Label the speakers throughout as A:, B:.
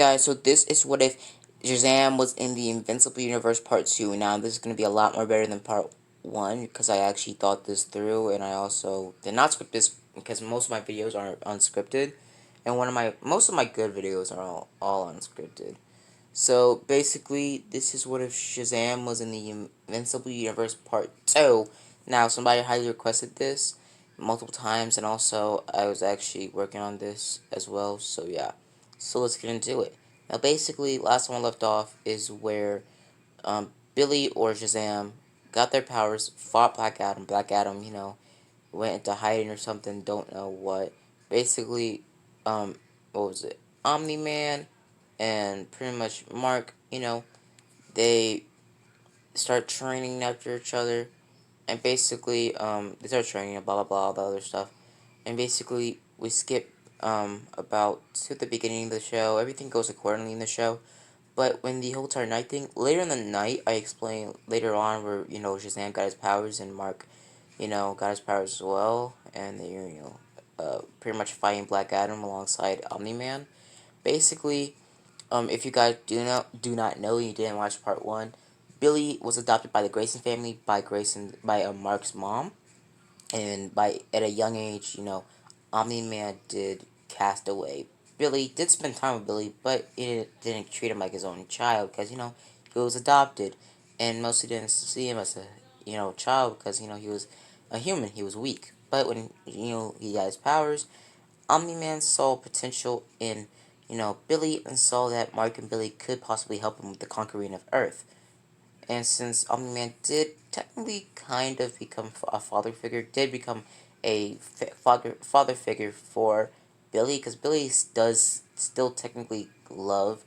A: guys, so this is what if Shazam was in the Invincible Universe Part 2. Now, this is going to be a lot more better than Part 1, because I actually thought this through, and I also did not script this, because most of my videos are unscripted, and most of my good videos are all unscripted. So, basically, this is what if Shazam was in the Invincible Universe Part 2. Now, somebody highly requested this multiple times, and also, I was actually working on this as well, so yeah. So let's get into it. Now, basically, last one left off is where Billy or Shazam got their powers, fought Black Adam. Black Adam, went into hiding or something. Don't know what. Basically, what was it? Omni-Man and pretty much Mark. They start training after each other, and basically, they start training and blah blah blah, all the other stuff. And basically, we skip about to the beginning of the show. Everything goes accordingly in the show. But when the whole entire night thing, later in the night, I explain later on where, Shazam got his powers and Mark, got his powers as well. And they, pretty much fighting Black Adam alongside Omni-Man. Basically, if you guys do not know, you didn't watch part 1, Billy was adopted by the Grayson family by Mark's mom. And at a young age, Omni-Man did cast away Billy. Did spend time with Billy, but it didn't treat him like his own child, because he was adopted, and mostly didn't see him as a child, because he was a human. He was weak, but when he got his powers, Omni-Man saw potential in Billy, and saw that Mark and Billy could possibly help him with the conquering of Earth. And since Omni-Man did technically kind of become a father figure, did become a father figure for Billy, because Billy does still technically love,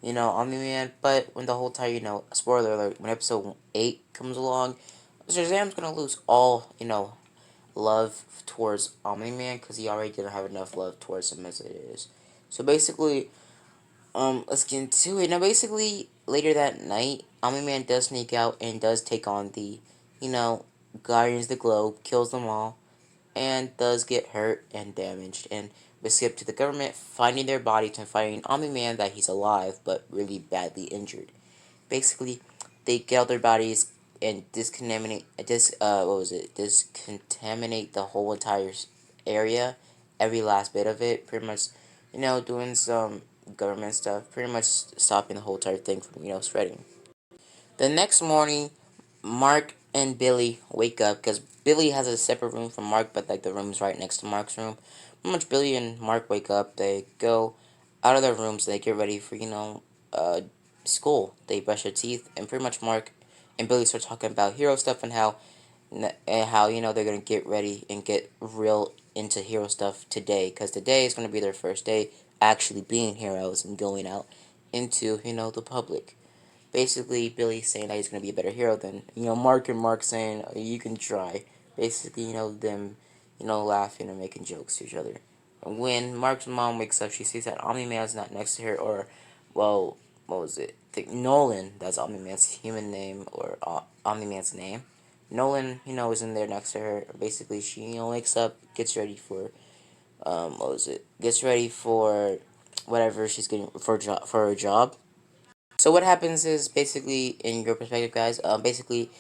A: Omni-Man, but when the whole time, spoiler alert, when episode 8 comes along, Shazam's gonna lose all, love towards Omni-Man, because he already didn't have enough love towards him as it is. So basically, let's get into it. Now, basically, later that night, Omni-Man does sneak out and does take on the, Guardians of the Globe, kills them all, and does get hurt and damaged. And we skip to the government finding their bodies and finding Omni-Man that he's alive, but really badly injured. Basically, they get all their bodies and discontaminate the whole entire area, every last bit of it, pretty much, doing some government stuff, pretty much stopping the whole entire thing from, spreading. The next morning, Mark and Billy wake up, because Billy has a separate room from Mark, but like the room's right next to Mark's room. Pretty much Billy and Mark wake up, they go out of their rooms, they get ready for, school. They brush their teeth, and pretty much Mark and Billy start talking about hero stuff, and how they're gonna get ready and get real into hero stuff today, because today is gonna be their first day actually being heroes and going out into the public. Basically, Billy saying that he's gonna be a better hero than Mark, and Mark saying you can try. Basically, them laughing and making jokes to each other. When Mark's mom wakes up, she sees that Omni-Man's not next to her, or, well, what was it? I think Nolan, that's Omni-Man's human name, or Omni-Man's name. Nolan, is in there next to her. Basically, she, wakes up, gets ready for, what was it? Gets ready for whatever she's getting for her job. So what happens is, basically, in your perspective, guys, basically,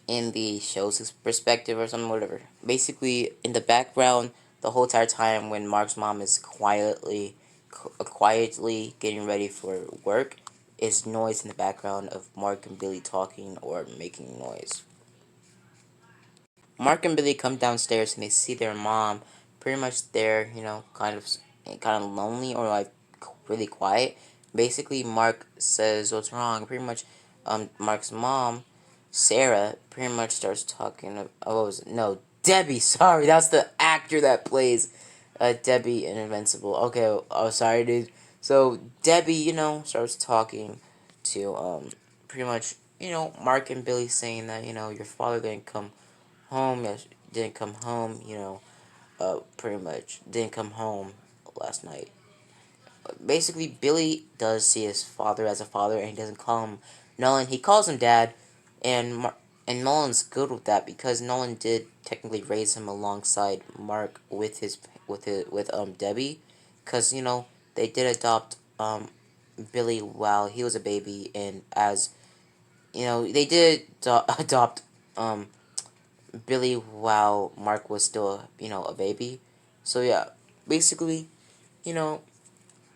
A: in the show's perspective or something, whatever. Basically, in the background, the whole entire time when Mark's mom is quietly getting ready for work, is noise in the background of Mark and Billy talking or making noise. Mark and Billy come downstairs and they see their mom pretty much there, kind of lonely, or like really quiet. Basically, Mark says what's wrong. Pretty much, Mark's mom, Sarah, pretty much starts talking. What was it? No, Debbie. Sorry, that's the actor that plays Debbie in Invincible. Okay, oh sorry, dude. So Debbie, starts talking to pretty much Mark and Billy, saying that your father didn't come home. Yes, didn't come home. Pretty much didn't come home last night. Basically, Billy does see his father as a father, and he doesn't call him Nolan. He calls him Dad, and Nolan's good with that, because Nolan did technically raise him alongside Mark with Debbie, because they did adopt Billy while he was a baby, and as they did adopt um Billy while Mark was still a baby. So yeah, basically, you know,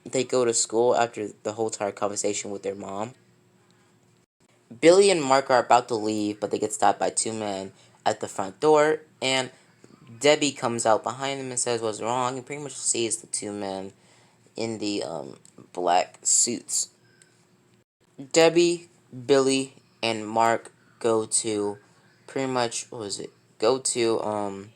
A: they go to school after the whole entire conversation with their mom. Billy and Mark are about to leave, but they get stopped by two men at the front door, and Debbie comes out behind them and says what's wrong, and pretty much sees the two men in the black suits. Debbie, Billy, and Mark go to pretty much what was it? Go to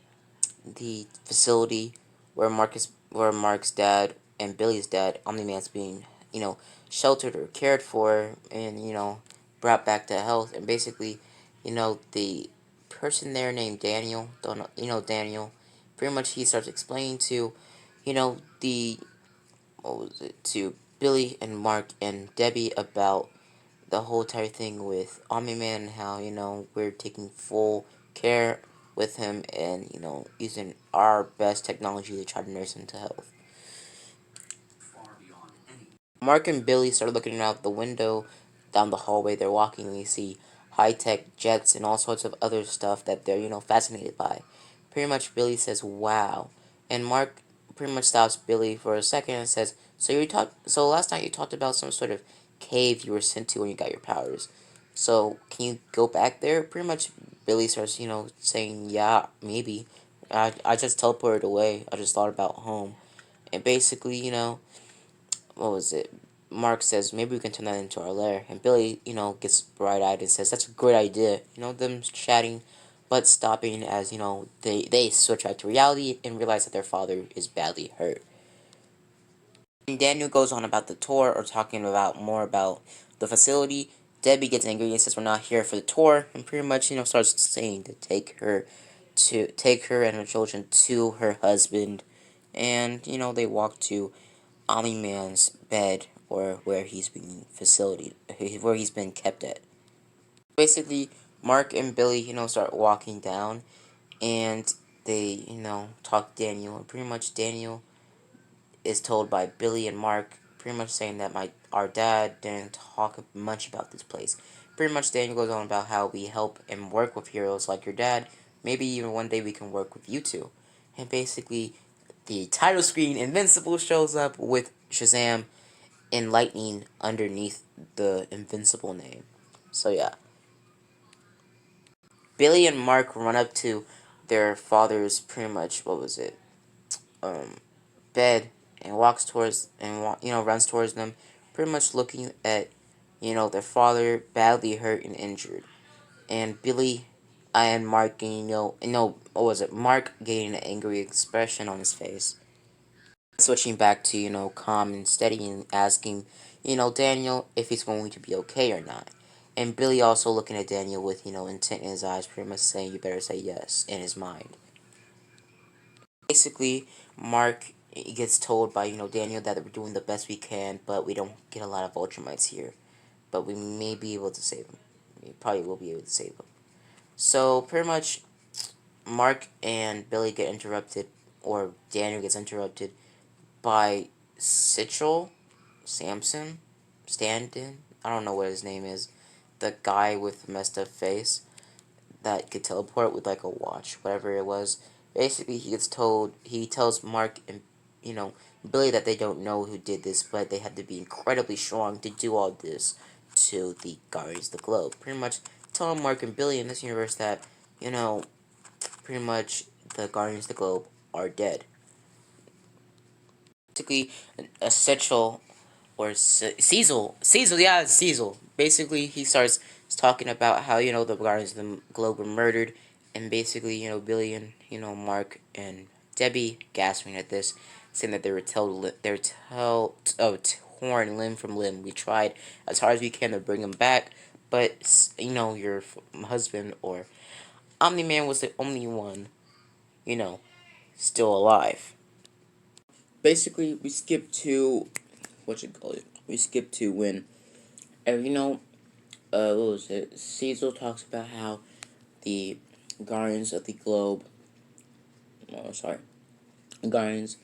A: the facility where Mark's dad and Billy's dad, Omni-Man's being, sheltered or cared for and, brought back to health. And basically, the person there named Daniel, don't know, Daniel, pretty much he starts explaining to, the what was it, to Billy and Mark and Debbie about the whole entire thing with Omni-Man and how, we're taking full care with him and, using our best technology to try to nurse him to health. Mark and Billy start looking out the window down the hallway they're walking and they see high-tech jets and all sorts of other stuff that they're, fascinated by. Pretty much Billy says, wow. And Mark pretty much stops Billy for a second and says, so last night you talked about some sort of cave you were sent to when you got your powers. So can you go back there? Pretty much Billy starts, saying, yeah, maybe. I just teleported away. I just thought about home. And basically, what was it? Mark says, maybe we can turn that into our lair. And Billy, gets bright-eyed and says, that's a great idea. Them chatting, but stopping as, they switch back to reality and realize that their father is badly hurt. And Daniel goes on about the tour, or talking about more about the facility. Debbie gets angry and says we're not here for the tour, and pretty much, starts saying to take her and her children to her husband. And, they walk to Omni-Man's bed, or where he's where he's been kept at. Basically, Mark and Billy, start walking down, and they, talk to Daniel, and pretty much Daniel is told by Billy and Mark, pretty much saying that our dad didn't talk much about this place. Pretty much Daniel goes on about how we help and work with heroes like your dad. Maybe even one day we can work with you two. And basically, the title screen, Invincible, shows up with Shazam and lightning underneath the Invincible name. So yeah. Billy and Mark run up to their father's pretty much, what was it? Um, bed and walks towards and runs towards them, pretty much looking at their father badly hurt and injured, and Billy and Mark getting no what was it Mark getting an angry expression on his face, switching back to calm and steady and asking Daniel if he's going to be okay or not. And Billy also looking at Daniel with intent in his eyes, pretty much saying you better say yes in his mind. Basically, Mark gets told by Daniel that we're doing the best we can, but we don't get a lot of Ultramites here. But we may be able to save them. We probably will be able to save them. So pretty much, Mark and Billy get interrupted, or Daniel gets interrupted by Sitchell, Samson, Stanton. I don't know what his name is. The guy with the messed up face that could teleport with like a watch, whatever it was. Basically, he tells Mark and Billy that they don't know who did this, but they had to be incredibly strong to do all this to the Guardians of the Globe. Pretty much telling Mark and Billy in this universe that pretty much the Guardians of the Globe are dead. Basically, essential or Cecil, yeah, it's Cecil. Basically, he starts talking about how the Guardians of the Globe were murdered, and basically Billy and Mark and Debbie gasping at this, saying that they were torn limb from limb. We tried as hard as we can to bring them back, but your husband or Omni Man was the only one still alive. Basically, we skip to what you call it. We skip to when what was it? Cecil talks about how the Guardians of the Globe, oh, sorry, Guardians,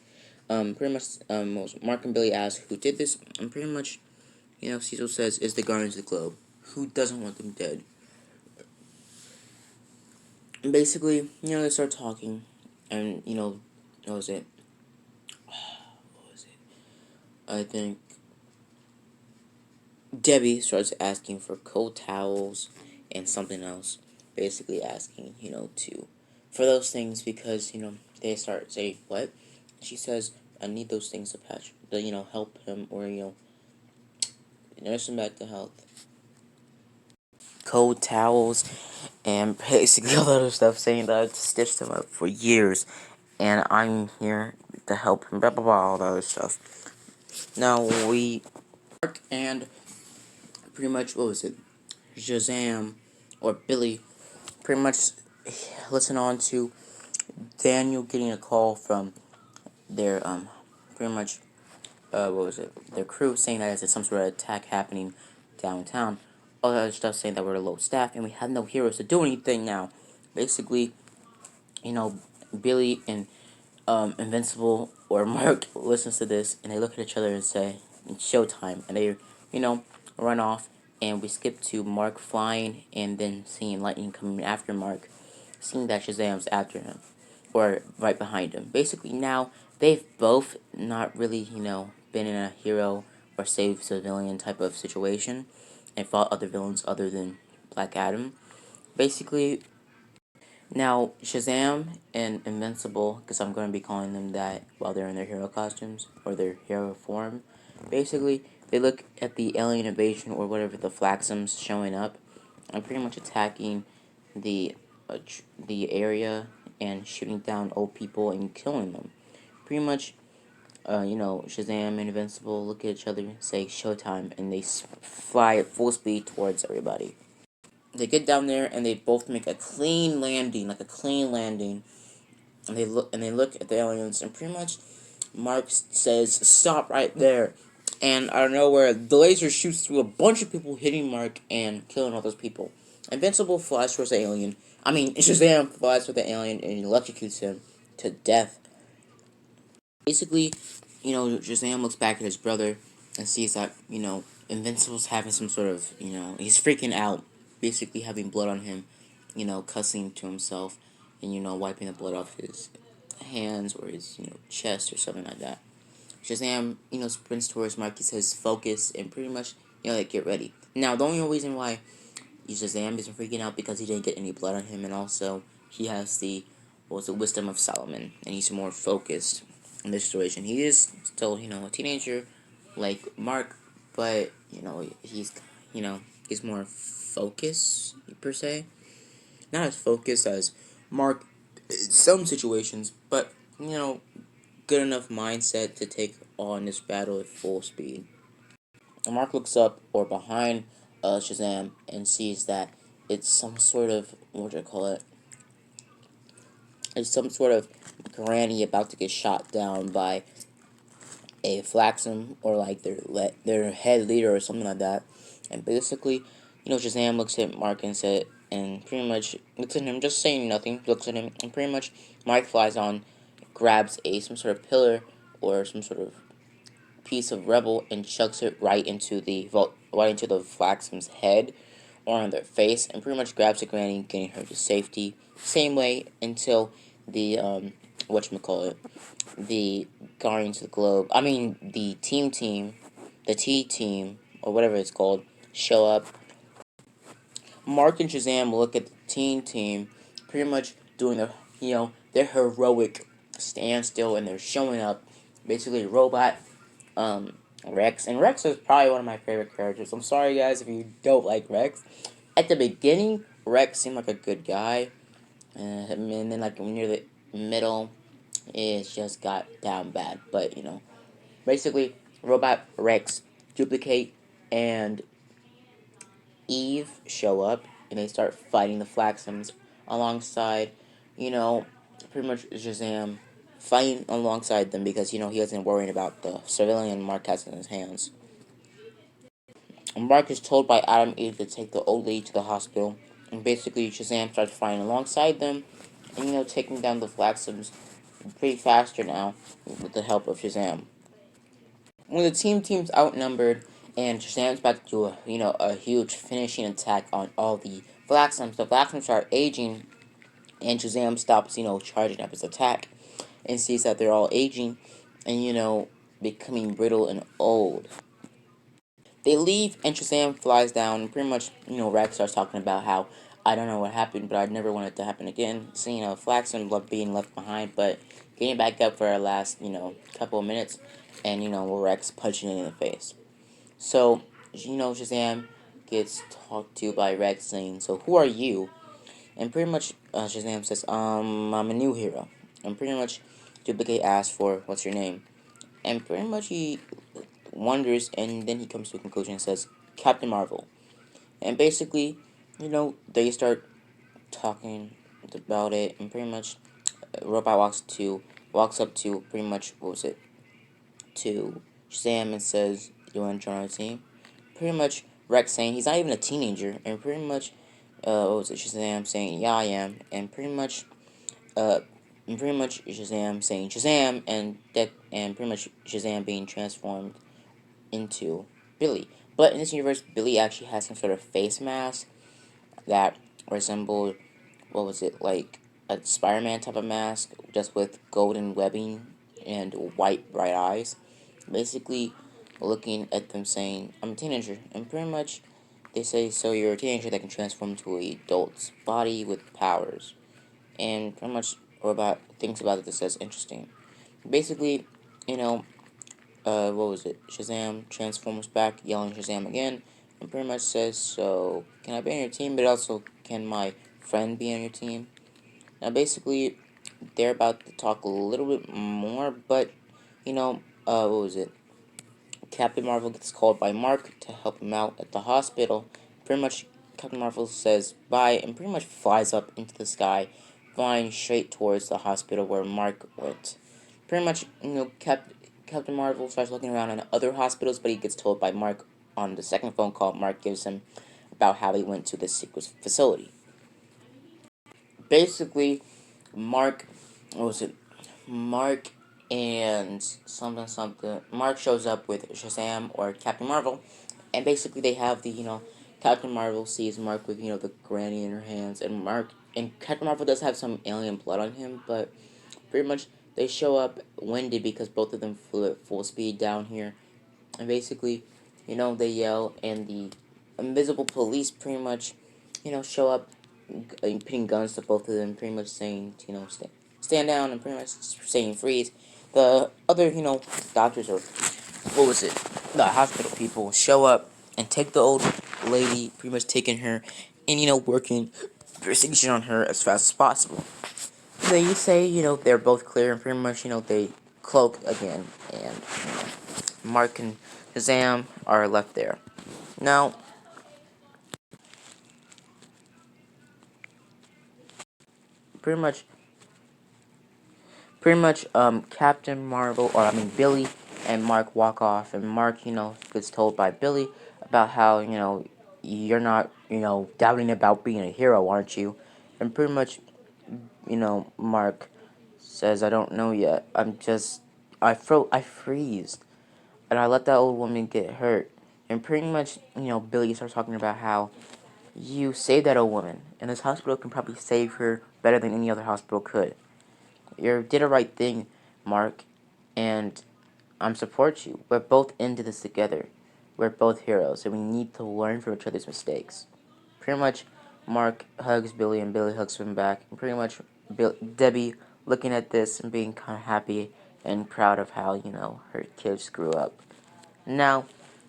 A: pretty much, Mark and Billy ask who did this, and pretty much Cecil says, is the Guardians of the Globe. Who doesn't want them dead? And basically, they start talking, and, what was it? What was it? I think Debbie starts asking for cold towels and something else. Basically asking, for those things because, they start saying, what? She says, I need those things to patch, help him or, nurse him back to health. Cold towels and basically all that other stuff saying that I've stitched him up for years and I'm here to help him, blah blah blah, all that other stuff. Now Mark and pretty much, what was it? Shazam or Billy pretty much listen on to Daniel getting a call from their pretty much what was it? Their crew saying that there's some sort of attack happening downtown. All that other stuff saying that we're low staff and we have no heroes to do anything now. Basically, Billy and Invincible or Mark listens to this and they look at each other and say, "It's showtime," and they, run off. And we skip to Mark flying and then seeing lightning coming after Mark, seeing that Shazam's after him or right behind him. Basically, now they've both not really, been in a hero or save civilian type of situation and fought other villains other than Black Adam. Basically, now, Shazam and Invincible, because I'm going to be calling them that while they're in their hero costumes, or their hero form, basically, they look at the alien invasion, or whatever, the Flaxums showing up, and pretty much attacking the area, and shooting down old people and killing them. Pretty much, Shazam and Invincible look at each other, say, showtime, and they fly at full speed towards everybody. They get down there and they both make a clean landing, and they look at the aliens, and pretty much Mark says, "Stop right there." And out of nowhere, the laser shoots through a bunch of people, hitting Mark and killing all those people. Invincible flies towards the alien. Shazam flies towards the alien and electrocutes him to death. Basically, Shazam looks back at his brother and sees that, Invincible's having some sort of, he's freaking out, basically having blood on him, cussing to himself, and, wiping the blood off his hands or his, chest or something like that. Shazam, sprints towards Mark. He says, focus, and pretty much, get ready. Now, the only reason why Shazam isn't freaking out because he didn't get any blood on him, and also he has the wisdom of Solomon, and he's more focused in this situation. He is still, a teenager like Mark, but he's more focused per se. Not as focused as Mark in some situations, but good enough mindset to take on this battle at full speed. And Mark looks up or behind Shazam and sees that it's some sort of, what do I call it? It's some sort of granny about to get shot down by a Flaxum or like their head leader or something like that. And basically, Shazam looks at Mark and pretty much looks at him, just saying nothing. Looks at him, and pretty much Mark flies on, grabs some sort of pillar or some sort of piece of rubble and chucks it right into the Flaxum's head or on their face, and pretty much grabs the granny, getting her to safety. Same way until the whatchamacallit, the Guardians of the Globe, the the T team, or whatever it's called, show up. Mark and Shazam look at the teen team, pretty much doing their heroic standstill, and they're showing up. Basically, robot, Rex, and Rex is probably one of my favorite characters. I'm sorry, guys, if you don't like Rex. At the beginning, Rex seemed like a good guy, and then like near the middle, it just got down bad. But basically, Robot Rex, Duplicate, and Eve show up, and they start fighting the Flaxums alongside, pretty much Shazam fighting alongside them because, he isn't worrying about the civilian Mark has in his hands. And Mark is told by Adam Eve to take the old lady to the hospital, and basically Shazam starts fighting alongside them, and, taking down the Flaxums pretty faster now with the help of Shazam. When the team's outnumbered And Shazam's about to do a huge finishing attack on all the Flaxums. The Flaxums are aging, and Shazam stops, charging up his attack, and sees that they're all aging, and becoming brittle and old. They leave, and Shazam flies down, and pretty much, Rex starts talking about how I don't know what happened, but I never want it to happen again. Seeing Flaxum being left behind, but getting back up for our last, couple of minutes, and Rex punching it in the face. So, Shazam gets talked to by Rex saying, "So who are you?" And pretty much Shazam says, I'm a new hero." And pretty much Duplicate asks for, "What's your name?" And pretty much he wonders, and then he comes to a conclusion and says, "Captain Marvel." And basically, they start talking about it, and pretty much Robot walks up to pretty much, what was it, to Shazam and says, "You want to join our team?" Pretty much Rex saying he's not even a teenager, and pretty much, what was it, Shazam saying, "Yeah, I am," and uh, pretty much Shazam saying Shazam, and pretty much Shazam being transformed into Billy. But in this universe, Billy actually has some sort of face mask that resembled, what was it, like a Spider-Man type of mask, just with golden webbing and white bright eyes. Basically, looking at them saying, "I'm a teenager," and pretty much they say, "So you're a teenager that can transform into an adult's body with powers." And pretty much Robot thinks about it and says, "Interesting." Basically, you know, what was it? Shazam transforms back, yelling Shazam again, and pretty much says, "So, can I be on your team, but also can my friend be on your team?" Now, basically, they're about to talk a little bit more, but, what was it? Captain Marvel gets called by Mark to help him out at the hospital. Pretty much, Captain Marvel says bye and pretty much flies up into the sky, flying straight towards the hospital where Mark went. Pretty much, Captain Marvel starts looking around on other hospitals, but he gets told by Mark on the second phone call Mark gives him about how he went to this secret facility. Basically, Mark, what was it? Mark and something something. Mark shows up with Shazam or Captain Marvel, and basically they have Captain Marvel sees Mark with the granny in her hands, and Captain Marvel does have some alien blood on him, but pretty much they show up winded because both of them flew at full speed down here, and basically, they yell, and the invisible police pretty much, show up, putting guns to both of them, pretty much saying, stand down, and pretty much saying freeze. The other, doctors or what was it? The hospital people show up and take the old lady, pretty much taking her, and working procedure on her as fast as possible. They say, they're both clear, and pretty much, they cloak again, and Mark and Shazam are left there. Now, pretty much, Captain Marvel, or I mean Billy and Mark walk off, and Mark, gets told by Billy about how, you're not, doubting about being a hero, aren't you? And pretty much, Mark says, "I don't know yet. I freeze, and I let that old woman get hurt." And pretty much, Billy starts talking about how you saved that old woman, and this hospital can probably save her better than any other hospital could. You did a right thing, Mark, and I'm support you. We're both into this together. We're both heroes, and we need to learn from each other's mistakes. Pretty much, Mark hugs Billy, and Billy hugs him back. And pretty much, Debbie looking at this and being kind of happy and proud of how, her kids grew up. Now,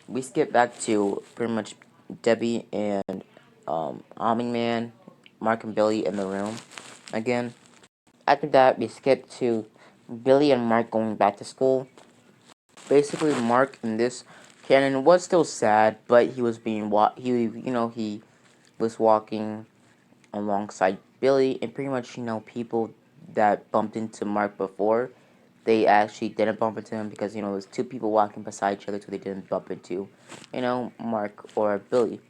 A: we skip back to pretty much Debbie and Omni-Man, Mark and Billy in the room again. After that, we skip to Billy and Mark going back to school. Basically, Mark in this canon was still sad, but he was he was walking alongside Billy, and pretty much, people that bumped into Mark before, they actually didn't bump into him because, it was two people walking beside each other, so they didn't bump into, Mark or Billy.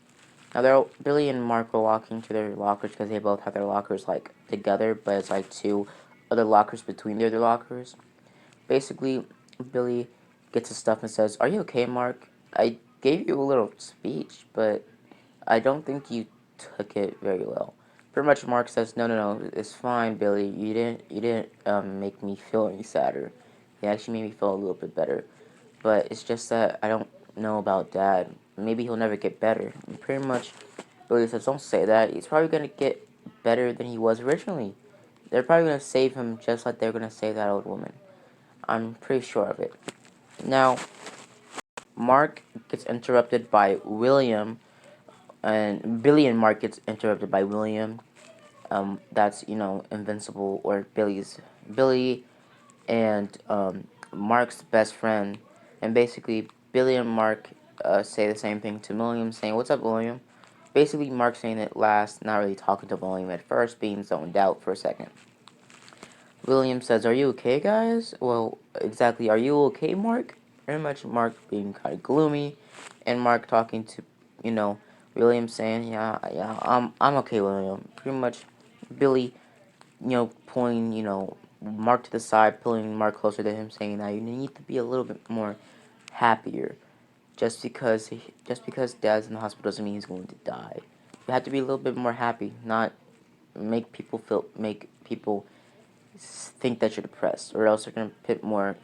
A: Now, Billy and Mark were walking to their lockers because they both have their lockers, like, together, but it's, like, two other lockers between their other lockers. Basically, Billy gets his stuff and says, "Are you okay, Mark? I gave you a little speech, but I don't think you took it very well. Pretty much, Mark says, "No, no, no, it's fine, Billy. You didn't make me feel any sadder. You actually made me feel a little bit better. But it's just that I don't know about Dad. Maybe he'll never get better." And pretty much, Billy says, "Don't say that. He's probably gonna get better than he was originally. They're probably gonna save him just like they're gonna save that old woman. I'm pretty sure of it." Now, Mark gets interrupted by William, and Billy and Mark gets interrupted by William. That's Invincible, or Billy and Mark's best friend, and basically Billy and Mark say the same thing to William, saying, "What's up, William?" Basically, Mark saying it last, not really talking to William at first, being zoned out for a second. William says, "Are you okay, guys?" "Well, exactly, are you okay, Mark?" Very much Mark being kind of gloomy, and Mark talking to, William saying, "Yeah, yeah, I'm okay, William." Pretty much Billy, pulling, Mark to the side, pulling Mark closer to him, saying that you need to be a little bit more happier. Just because Dad's in the hospital doesn't mean he's going to die. You have to be a little bit more happy, not make people think that you're depressed, or else they're gonna put more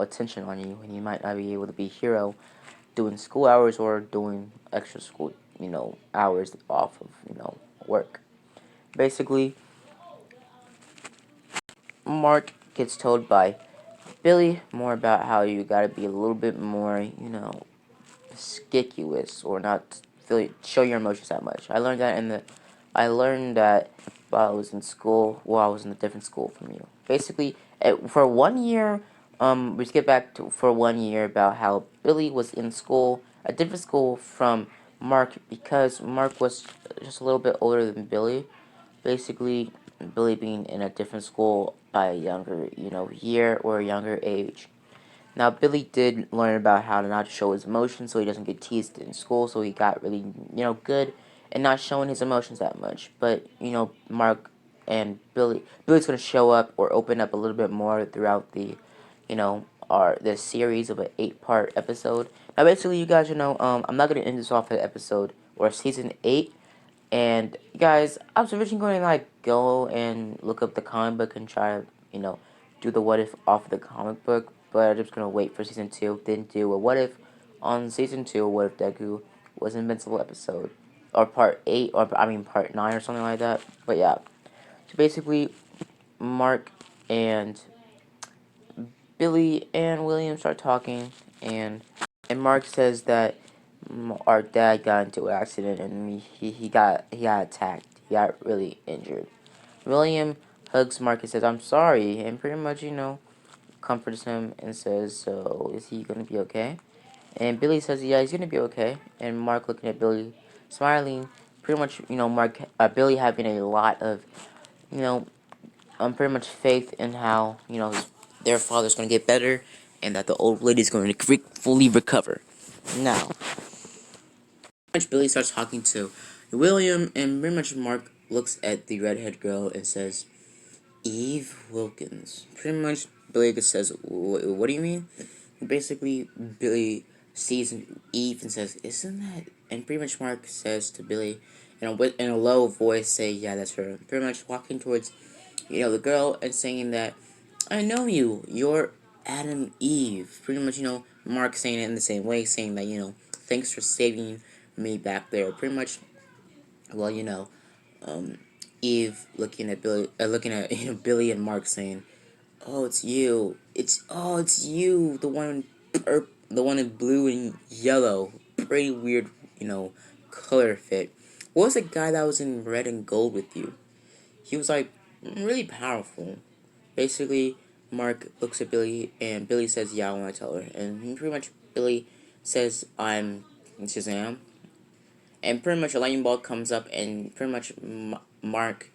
A: attention on you, and you might not be able to be a hero doing school hours or doing extra school, hours off of, work. Basically, Mark gets told by Billy more about how you gotta be a little bit more, conspicuous, or not show your emotions that much. I learned that while I was in school. Well, I was in a different school from you. Basically, for 1 year, we skip back to for 1 year about how Billy was in school, a different school from Mark, because Mark was just a little bit older than Billy. Basically, Billy being in a different school by a younger, year or a younger age. Now, Billy did learn about how to not show his emotions so he doesn't get teased in school, so he got really, good and not showing his emotions that much. But, Mark and Billy's going to show up or open up a little bit more throughout this series of an 8-part episode. Now, basically, you guys, I'm not going to end this off at episode or season 8. And guys, I was originally going to go and look up the comic book and try to, do the what if off of the comic book, but I'm just gonna wait for season 2. Didn't do a what if on season 2. What if Deku was Invincible episode, or part 8, or I mean part 9 or something like that. But yeah, so basically, Mark and Billy and William start talking, and Mark says that our dad got into an accident, and he got attacked. He got really injured. William hugs Mark and says, "I'm sorry," and pretty much, comforts him and says, "So, is he gonna be okay?" And Billy says, "Yeah, he's gonna be okay." And Mark looking at Billy, smiling. Pretty much, Billy having a lot of, you know, pretty much faith in how, their father's gonna get better, and that the old lady's going to fully recover. Now, pretty much Billy starts talking to William, and pretty much Mark looks at the redhead girl and says, "Eve Wilkins." Pretty much, Billy just says, "What do you mean?" Basically, Billy sees Eve and says, "Isn't that?" And pretty much Mark says to Billy, in a low voice, say, "Yeah, that's her." Pretty much walking towards, the girl and saying that, "I know you. You're Adam Eve." Pretty much, Mark saying it in the same way, saying that, "Thanks for saving me back there." Pretty much, well, um, Eve looking at Billy and Mark saying, "Oh, it's you. It's you. The one in blue and yellow. Pretty weird, color fit. What was the guy that was in red and gold with you?" He was like really powerful. Basically, Mark looks at Billy, and Billy says, "Yeah, I want to tell her." And pretty much Billy says, "I'm Shazam." And pretty much a lightning bolt comes up, and pretty much Mark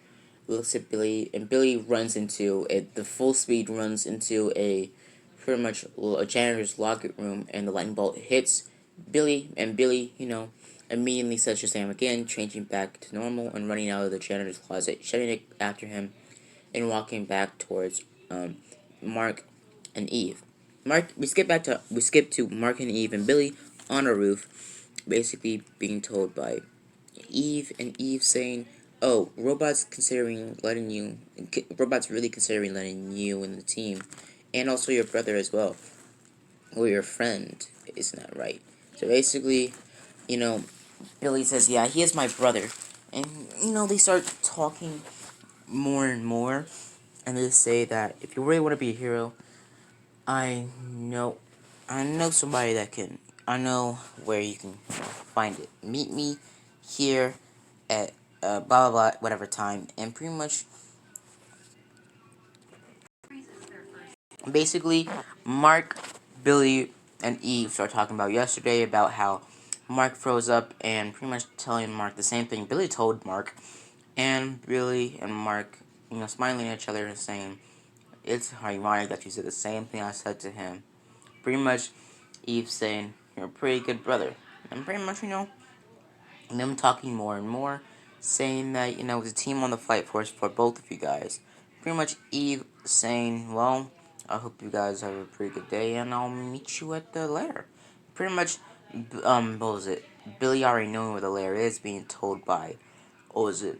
A: looks at Billy, and Billy runs into it. The full speed runs into a pretty much a janitor's locker room, and the lightning bolt hits Billy, and Billy, immediately says Shazam again, changing back to normal and running out of the janitor's closet, shutting it after him, and walking back towards Mark and Eve. We skip to Mark and Eve and Billy on a roof, basically being told by Eve saying, "Oh, robots really considering letting you in the team, and also your brother as well, or your friend, isn't that right?" So basically, you know, Billy says, "Yeah, he is my brother," and they start talking more and more, and they say that if you really want to be a hero, I know, I know somebody that can. I know where you can find it. Meet me here at blah blah blah whatever time, and pretty much basically Mark, Billy, and Eve start talking about yesterday about how Mark froze up and pretty much telling Mark the same thing Billy told Mark, and Billy and Mark, smiling at each other and saying, "It's ironic that you said the same thing I said to him." Pretty much Eve saying, "You're a pretty good brother." And pretty much, them talking more and more, saying that, it's a team on the fight force for both of you guys. Pretty much Eve saying, "Well, I hope you guys have a pretty good day, and I'll meet you at the lair." Pretty much, what was it? Billy already knowing where the lair is, being told by, what was it,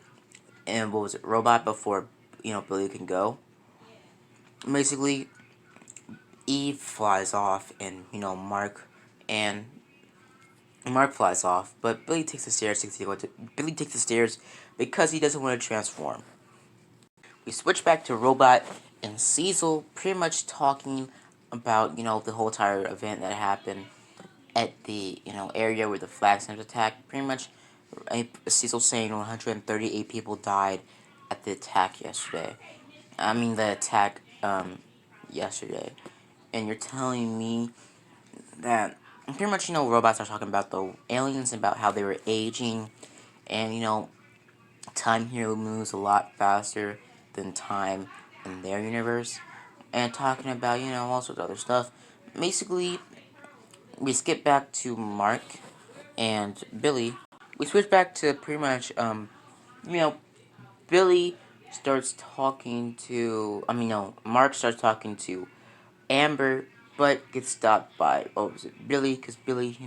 A: Robot before, Billy can go. Basically, Eve flies off, and, and Mark flies off, but Billy takes the stairs. Billy takes the stairs because he doesn't want to transform. We switch back to Robot and Cecil, pretty much talking about the whole entire event that happened at the area where the flag Snaps attacked. Pretty much, Cecil saying 138 people died at the attack yesterday. I mean the attack yesterday, and you're telling me that pretty much robots are talking about the aliens, about how they were aging, and time here moves a lot faster than time in their universe, and talking about all sorts of other stuff. Basically, we skip back to Mark and Billy. We switch back to pretty much you know Billy starts talking to, no, Mark starts talking to Amber, but gets stopped by, Billy, because Billy,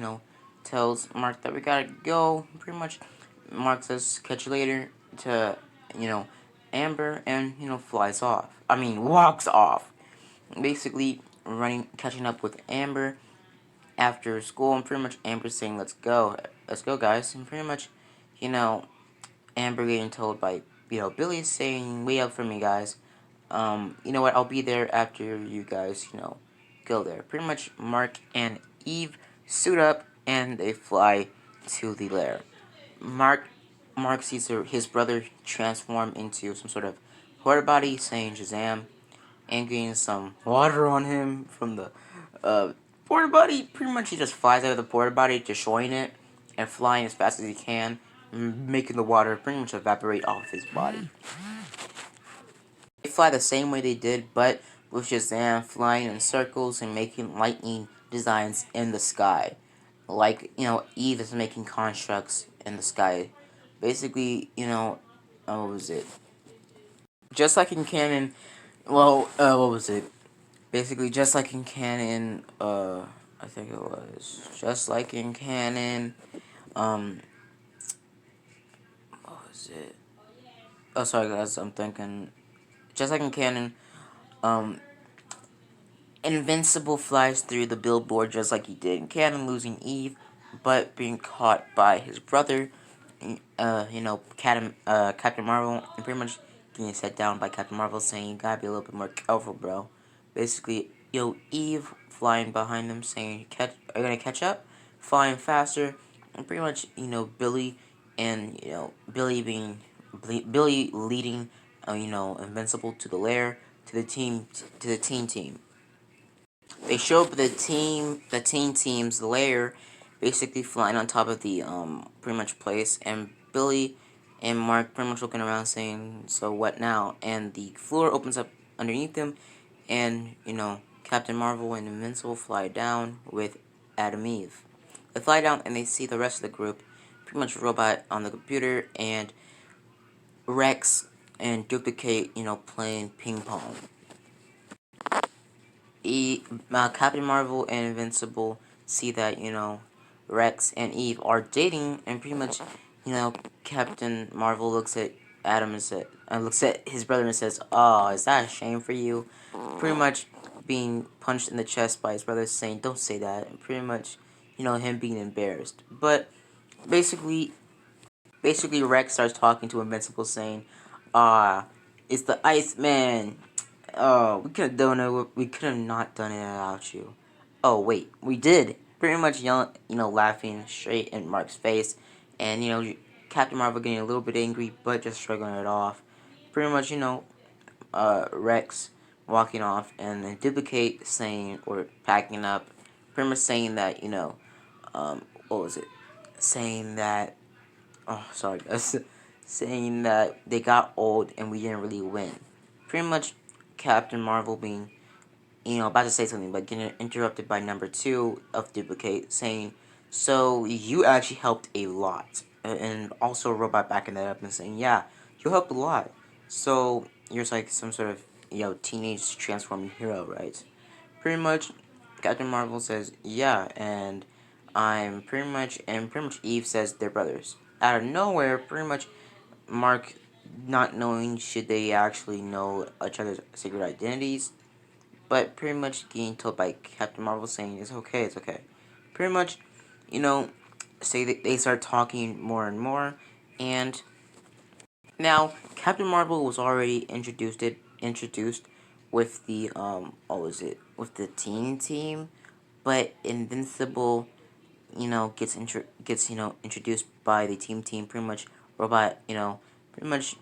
A: tells Mark that we gotta go. Pretty much, Mark says, "Catch you later," to, you know, Amber, and, flies off. Walks off. Basically, catching up with Amber after school, and pretty much Amber saying, let's go, guys," and pretty much, you know, Amber getting told by, Billy saying, "Wait up for me, guys. You know what, I'll be there after you guys, go there." Pretty much Mark and Eve suit up and they fly to the lair. Mark Mark sees his brother transform into some sort of porta body, saying Shazam, and getting some water on him from the porta body. Pretty much he just flies out of the porta body, destroying it, and flying as fast as he can, making the water pretty much evaporate off his body. They fly the same way they did, but with Shazam flying in circles and making lightning designs in the sky. Like, Eve is making constructs in the sky. Basically, what was it? Just like in canon, what was it? Basically, just like in canon, I think it was. Just like in canon, um, what was it? Oh, sorry guys, I'm thinking. Just like in canon, um, Invincible flies through the billboard just like he did in canon, losing Eve, but being caught by his brother, Captain Marvel, and pretty much getting set down by Captain Marvel, saying, "You gotta be a little bit more careful, bro." Basically, Eve flying behind them, saying, "Are you gonna catch up?" Flying faster, and pretty much, Billy, and, Billy leading, Invincible to the lair, to the team. They show up the teen team's lair, basically flying on top of the pretty much place, and Billy and Mark pretty much looking around saying, "So what now?" And the floor opens up underneath them, and Captain Marvel and Invincible fly down with Adam Eve. They fly down and they see the rest of the group, pretty much Robot on the computer, and Rex and Duplicate, playing ping pong. Captain Marvel and Invincible see that, Rex and Eve are dating, and pretty much, Captain Marvel looks at Adam and looks at his brother and says, "Oh, is that a shame for you?" Pretty much being punched in the chest by his brother, saying, "Don't say that," and pretty much, him being embarrassed. But basically, Rex starts talking to Invincible, saying, "Ah, it's the Iceman. Oh, we could have done it. We could have not done it without you. Oh wait, we did." Pretty much yelling, laughing straight in Mark's face, and Captain Marvel getting a little bit angry, but just shrugging it off. Pretty much, Rex walking off, and then Duplicate saying or packing up, pretty much saying that what was it? Saying that oh sorry guys, saying that they got old and we didn't really win. Pretty much, Captain Marvel being about to say something, but getting interrupted by number two of Duplicate saying, "So you actually helped a lot," and also Robot backing that up and saying, "Yeah, you helped a lot. So you're like some sort of teenage transforming hero, right?" Pretty much, Captain Marvel says, "Yeah," and pretty much Eve says they're brothers. Out of nowhere, pretty much Mark, not knowing should they actually know each other's secret identities, but pretty much getting told by Captain Marvel saying it's okay, it's okay. Pretty much, you know, say that they start talking more and more, and now Captain Marvel was already introduced with the what was it, with the teen team, but Invincible, gets introduced by the team. Pretty much Robot, pretty much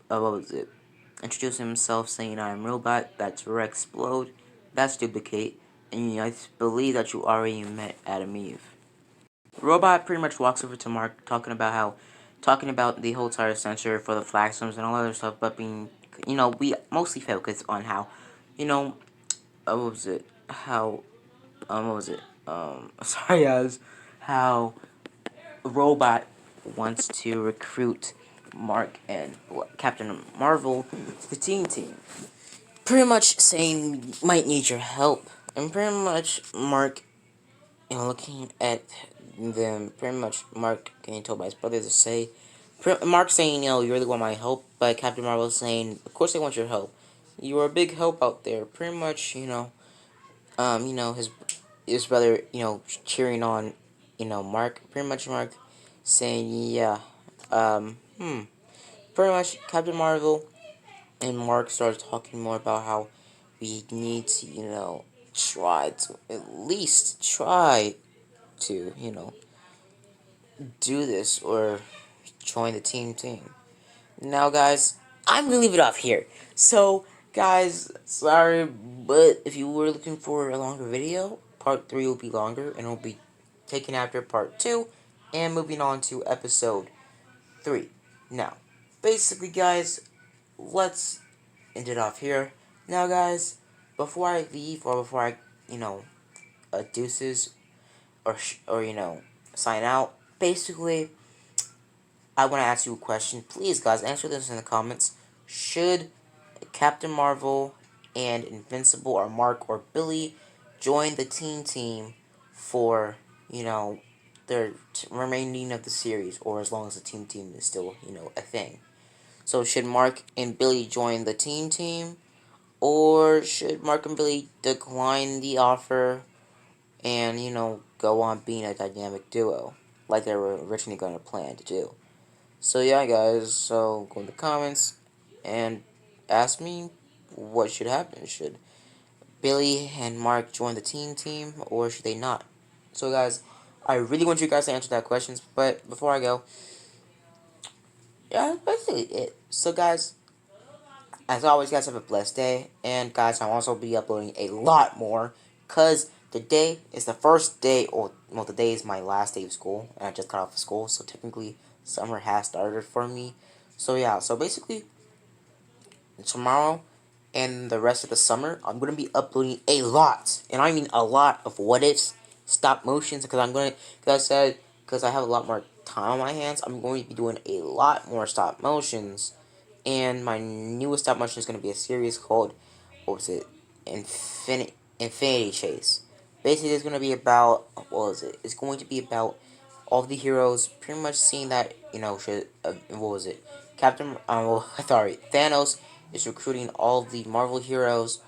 A: what was it, introduce himself saying, "I'm Robot, that's Rex Explode, that's Duplicate, and I believe that you already met Adam Eve." Robot pretty much walks over to Mark, talking about the whole entire censor for the flag storms and all other stuff, but being, we mostly focus on how, you know, what was it, how, what was it, sorry guys, how Robot wants to recruit Mark and Captain Marvel to the team. Pretty much saying, "Might need your help," and pretty much Mark, looking at them, pretty much Mark getting told by his brother to say, Mark saying, "You really want my help," but Captain Marvel saying, "Of course I want your help. You are a big help out there." Pretty much, his brother, cheering on, Mark. Pretty much Mark saying, "Yeah, um, hmm." Pretty much Captain Marvel and Mark started talking more about how we need to, try to at least try to, do this or join the team. Now, guys, I'm gonna leave it off here. So, guys, sorry, but if you were looking for a longer video, part 3 will be longer and it will be taken after part 2 and moving on to episode 3. Now, basically, guys, let's end it off here. Now, guys, before I leave or before I, deuces or sign out, basically, I want to ask you a question. Please, guys, answer this in the comments. Should Captain Marvel and Invincible or Mark or Billy join the team for, the remaining of the series, or as long as the team is still, a thing? So should Mark and Billy join the team, or should Mark and Billy decline the offer and, go on being a dynamic duo like they were originally going to plan to do? So yeah, guys, so go in the comments and ask me what should happen. Should Billy and Mark join the team, or should they not? So guys, I really want you guys to answer that questions, but before I go, yeah, that's basically it. So guys, as always, guys, have a blessed day, and guys, I'll also be uploading a lot more, because today is the first day, or, well, today is my last day of school, and I just got off of school, so technically, summer has started for me. So yeah, so basically, tomorrow and the rest of the summer, I'm going to be uploading a lot, and I mean a lot of what ifs, stop motions, because I have a lot more time on my hands, I'm going to be doing a lot more stop motions, and my newest stop motion is going to be a series called, what was it, Infinity Chase. Basically, it's going to be about, what was it? It's going to be about all the heroes pretty much seeing that, what was it? Sorry, Thanos is recruiting all the Marvel heroes,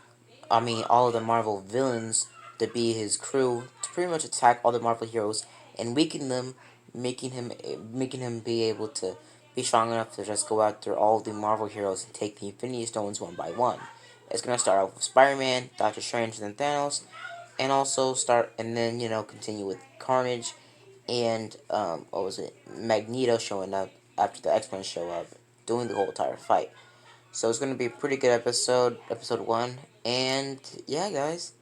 A: all of the Marvel villains to be his crew to pretty much attack all the Marvel heroes and weaken them, making him be able to be strong enough to just go after all the Marvel heroes and take the Infinity Stones one by one. It's gonna start off with Spider-Man, Doctor Strange, and then Thanos, and also and then continue with Carnage and what was it, Magneto showing up after the X-Men show up, doing the whole entire fight. So it's gonna be a pretty good episode 1, and yeah, guys.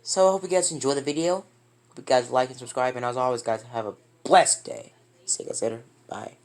A: So I hope you guys enjoy the video. Hope you guys like and subscribe, and as always, guys, have a blessed day. See you guys later. Bye.